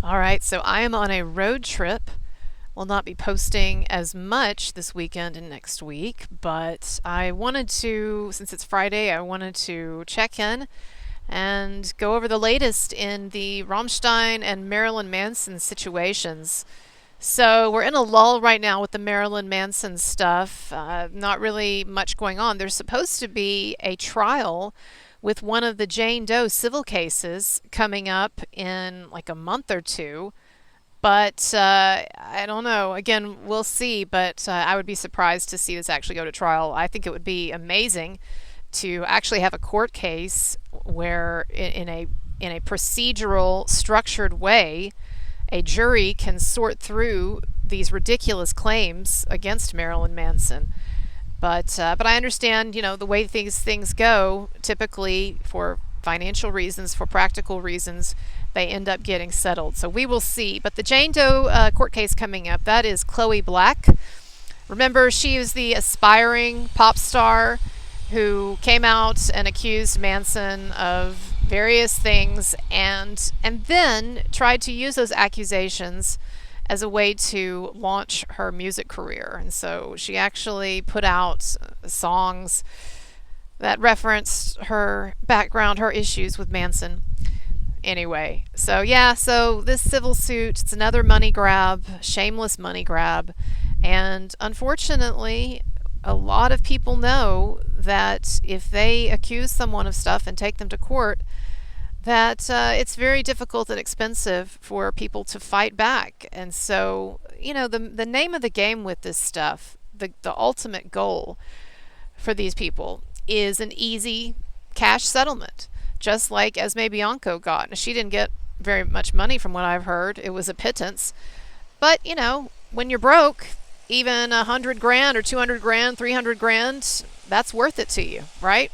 All right, so I am on a road trip. Will not be posting as much this weekend and next week, but I wanted to, since it's Friday, I wanted to check in and go over the latest in the Rammstein and Marilyn Manson situations. So we're in a lull right now with the Marilyn Manson stuff. Not really much going on. There's supposed to be a trial with one of the Jane Doe civil cases coming up in like a month or two. But I don't know. Again, we'll see. But I would be surprised to see this actually go to trial. I think it would be amazing to actually have a court case where, in a procedural, structured way, a jury can sort through these ridiculous claims against Marilyn Manson. But I understand, the way things go. Typically, for financial reasons, for practical reasons, they end up getting settled. So we will see. But the Jane Doe court case coming up, that is Chloe Black. Remember, she is the aspiring pop star who came out and accused Manson of various things and then tried to use those accusations as a way to launch her music career. And so she actually put out songs that referenced her background, her issues with Manson. Anyway, so this civil suit, it's another money grab, shameless money grab. And unfortunately, a lot of people know that if they accuse someone of stuff and take them to court, that it's very difficult and expensive for people to fight back. And so, the name of the game with this stuff, the ultimate goal for these people is an easy cash settlement, just like Esme Bianco got. She didn't get very much money from what I've heard. It was a pittance. But, when you're broke, even 100 grand or 200 grand, 300 grand, that's worth it to you, right?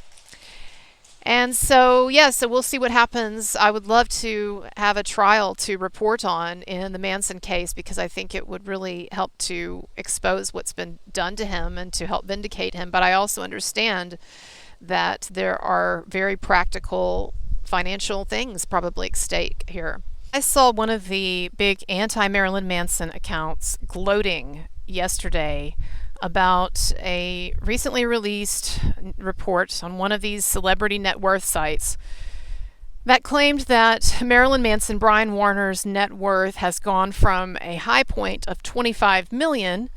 And so we'll see what happens. I would love to have a trial to report on in the Manson case because I think it would really help to expose what's been done to him and to help vindicate him. But I also understand that there are very practical financial things probably at stake here. I saw one of the big anti-Marilyn Manson accounts gloating yesterday about a recently released report on one of these celebrity net worth sites that claimed that Marilyn Manson, Brian Warner's net worth has gone from a high point of 25 million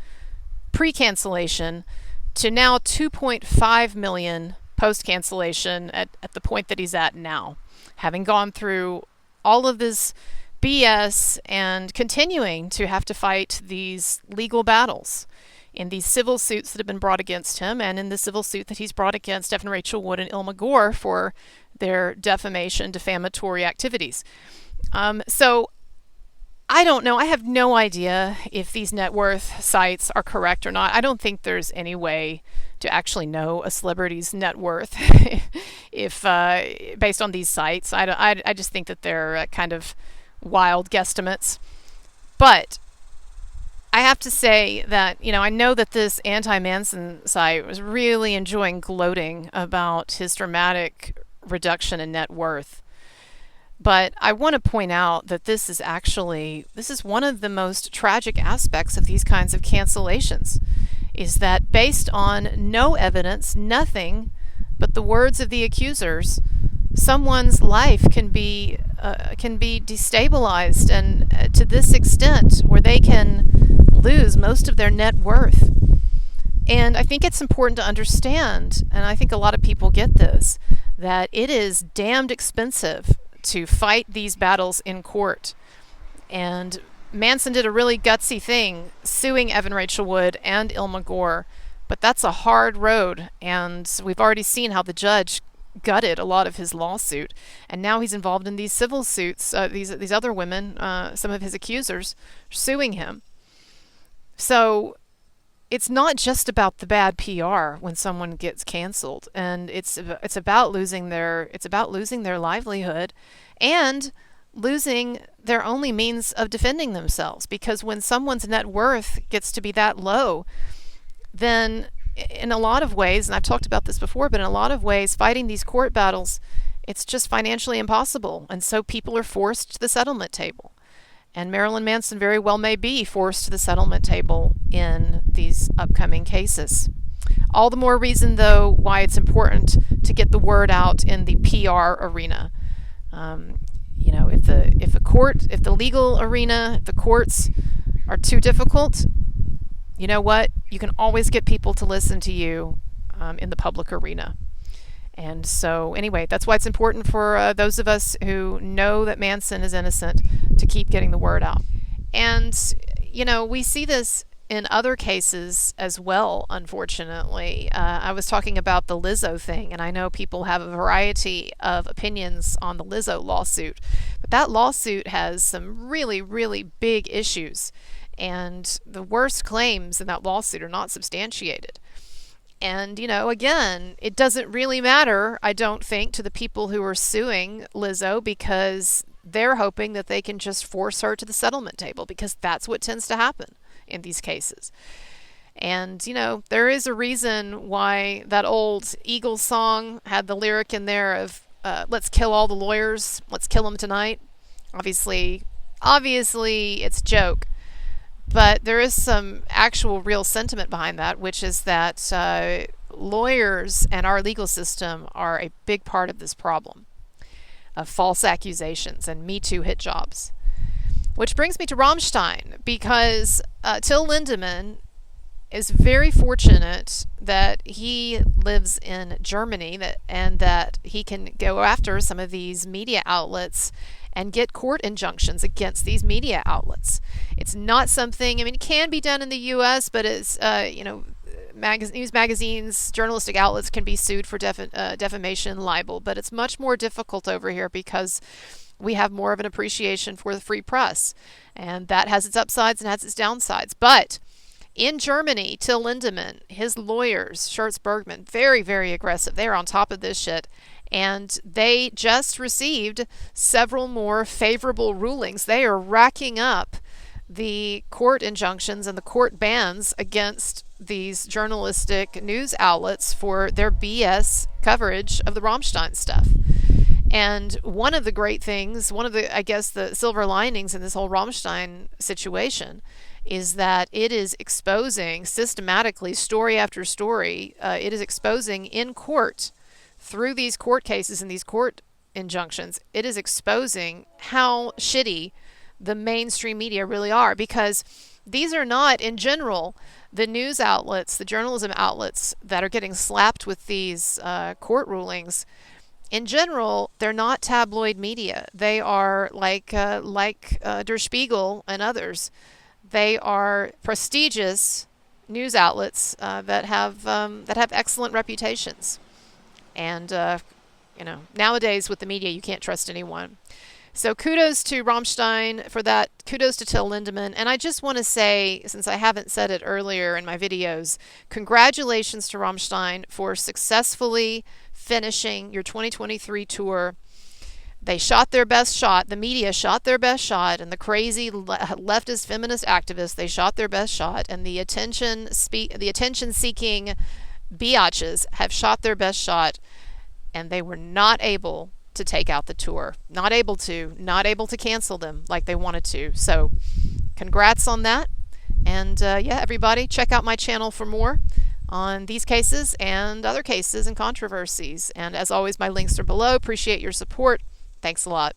pre-cancellation to now 2.5 million post-cancellation at the point that he's at now, having gone through all of this BS and continuing to have to fight these legal battles in these civil suits that have been brought against him and in the civil suit that he's brought against Stephen Rachel Wood and Ilma Gore for their defamation, defamatory activities. So I don't know. I have no idea if these net worth sites are correct or not. I don't think there's any way to actually know a celebrity's net worth if based on these sites. I just think that they're kind of wild guesstimates. But I have to say that, I know that this anti-Manson site was really enjoying gloating about his dramatic reduction in net worth. But I want to point out that this is one of the most tragic aspects of these kinds of cancellations, is that based on no evidence, nothing but the words of the accusers, someone's life can be destabilized, and to this extent where they can lose most of their net worth. And I think it's important to understand, and I think a lot of people get this, that it is damned expensive to fight these battles in court. And Manson did a really gutsy thing, suing Evan Rachel Wood and Ilma Gore, but that's a hard road, and we've already seen how the judge gutted a lot of his lawsuit, and now he's involved in these civil suits. These other women, some of his accusers, suing him. So it's not just about the bad PR when someone gets canceled, and it's about losing their livelihood and losing their only means of defending themselves. Because when someone's net worth gets to be that low, then in a lot of ways, and I've talked about this before, but in a lot of ways, fighting these court battles, it's just financially impossible, and so people are forced to the settlement table. And Marilyn Manson very well may be forced to the settlement table in these upcoming cases. All the more reason, though, why it's important to get the word out in the PR arena. If the legal arena, if the courts are too difficult, you know what? You can always get people to listen to you in the public arena. And so, anyway, that's why it's important for those of us who know that Manson is innocent to keep getting the word out. And, we see this in other cases as well, unfortunately. I was talking about the Lizzo thing, and I know people have a variety of opinions on the Lizzo lawsuit. But that lawsuit has some really, really big issues. And the worst claims in that lawsuit are not substantiated. And, again, it doesn't really matter, I don't think, to the people who are suing Lizzo, because they're hoping that they can just force her to the settlement table, because that's what tends to happen in these cases. And, there is a reason why that old Eagles song had the lyric in there of, let's kill all the lawyers, let's kill them tonight. Obviously, it's a joke. But there is some actual real sentiment behind that, which is that lawyers and our legal system are a big part of this problem of false accusations and Me Too hit jobs. Which brings me to Rammstein, because Till Lindemann is very fortunate that he lives in Germany and that he can go after some of these media outlets and get court injunctions against these media outlets. It's not something, it can be done in the U.S., but it's, news magazines, journalistic outlets can be sued for defamation, libel, but it's much more difficult over here because we have more of an appreciation for the free press, and that has its upsides and has its downsides. But in Germany, Till Lindemann, his lawyers, Schertz Bergman, very, very aggressive. They are on top of this shit. And they just received several more favorable rulings. They are racking up the court injunctions and the court bans against these journalistic news outlets for their BS coverage of the Rammstein stuff. And one of the great things, the silver linings in this whole Rammstein situation is that it is exposing systematically, story after story, it is exposing in court, through these court cases and these court injunctions, it is exposing how shitty the mainstream media really are, because these are not, in general, the news outlets, the journalism outlets that are getting slapped with these court rulings. In general, they're not tabloid media. They are like Der Spiegel and others. They are prestigious news outlets that have excellent reputations. And, nowadays with the media, you can't trust anyone. So kudos to Rammstein for that. Kudos to Till Lindemann. And I just want to say, since I haven't said it earlier in my videos, congratulations to Rammstein for successfully finishing your 2023 tour. They shot their best shot. The media shot their best shot. And the crazy leftist feminist activists, they shot their best shot. And the attention-seeking biatches have shot their best shot, and they were not able to take out the tour. Not able to cancel them like they wanted to. So congrats on that. And everybody, check out my channel for more on these cases and other cases and controversies. And as always, my links are below. Appreciate your support. Thanks a lot.